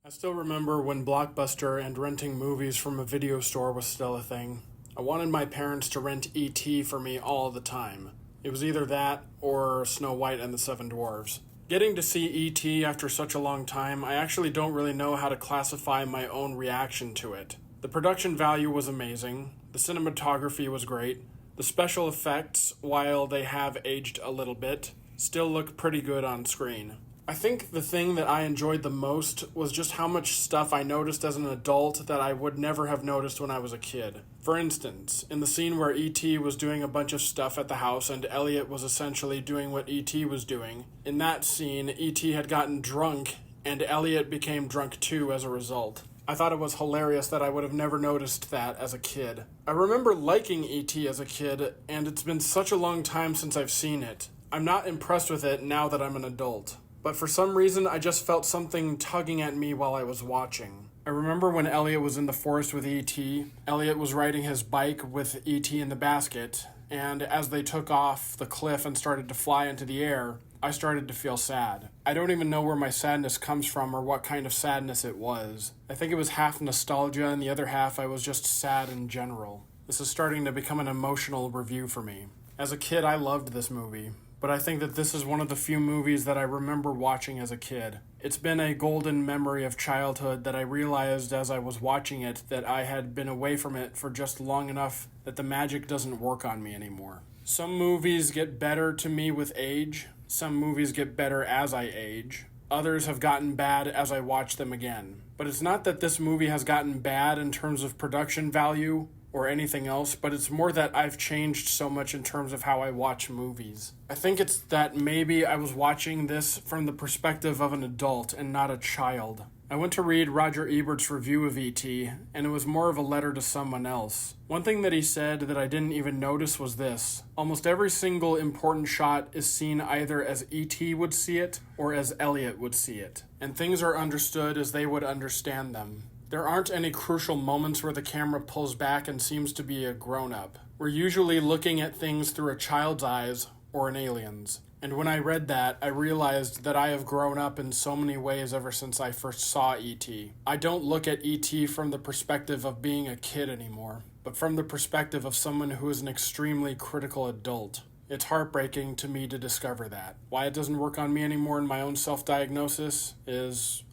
I still remember when Blockbuster and renting movies from a video store was still a thing. I wanted my parents to rent E.T. for me all the time. It was either that or Snow White and the Seven Dwarfs. Getting to see E.T. after such a long time, I actually don't really know how to classify my own reaction to it. The production value was amazing, the cinematography was great, the special effects, while they have aged a little bit, still look pretty good on screen. I think the thing that I enjoyed the most was just how much stuff I noticed as an adult that I would never have noticed when I was a kid. For instance, in the scene where E.T. was doing a bunch of stuff at the house and Elliot was essentially doing what E.T. was doing, in that scene, E.T. had gotten drunk and Elliot became drunk too as a result. I thought it was hilarious that I would have never noticed that as a kid. I remember liking E.T. as a kid, and it's been such a long time since I've seen it. I'm not impressed with it now that I'm an adult. But for some reason, I just felt something tugging at me while I was watching. I remember when Elliot was in the forest with E.T., Elliot was riding his bike with E.T. in the basket, and as they took off the cliff and started to fly into the air, I started to feel sad. I don't even know where my sadness comes from or what kind of sadness it was. I think it was half nostalgia and the other half I was just sad in general. This is starting to become an emotional review for me. As a kid, I loved this movie, but I think that this is one of the few movies that I remember watching as a kid. It's been a golden memory of childhood that I realized as I was watching it that I had been away from it for just long enough that the magic doesn't work on me anymore. Some movies get better to me with age. Some movies get better as I age. Others have gotten bad as I watch them again. But it's not that this movie has gotten bad in terms of production value or anything else, but it's more that I've changed so much in terms of how I watch movies. I think it's that maybe I was watching this from the perspective of an adult and not a child. I went to read Roger Ebert's review of E.T., and it was more of a letter to someone else. One thing that he said that I didn't even notice was this. Almost every single important shot is seen either as E.T. would see it or as Elliot would see it, and things are understood as they would understand them. There aren't any crucial moments where the camera pulls back and seems to be a grown-up. We're usually looking at things through a child's eyes or an alien's. And when I read that, I realized that I have grown up in so many ways ever since I first saw E.T. I don't look at E.T. from the perspective of being a kid anymore, but from the perspective of someone who is an extremely critical adult. It's heartbreaking to me to discover that. Why it doesn't work on me anymore in my own self-diagnosis is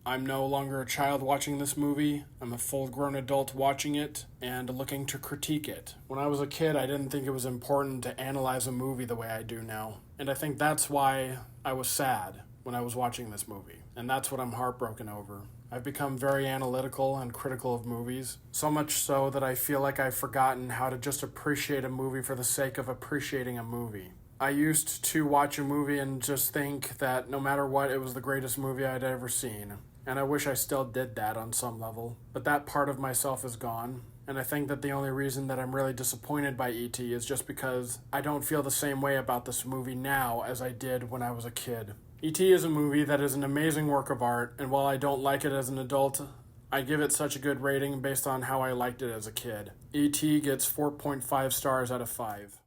I'm no longer a child watching this movie. I'm a full-grown adult watching it and looking to critique it. When I was a kid, I didn't think it was important to analyze a movie the way I do now. And I think that's why I was sad when I was watching this movie. And that's what I'm heartbroken over. I've become very analytical and critical of movies, so much so that I feel like I've forgotten how to just appreciate a movie for the sake of appreciating a movie. I used to watch a movie and just think that no matter what, it was the greatest movie I'd ever seen. And I wish I still did that on some level. But that part of myself is gone. And I think that the only reason that I'm really disappointed by E.T. is just because I don't feel the same way about this movie now as I did when I was a kid. E.T. is a movie that is an amazing work of art, and while I don't like it as an adult, I give it such a good rating based on how I liked it as a kid. E.T. gets 4.5 stars out of 5.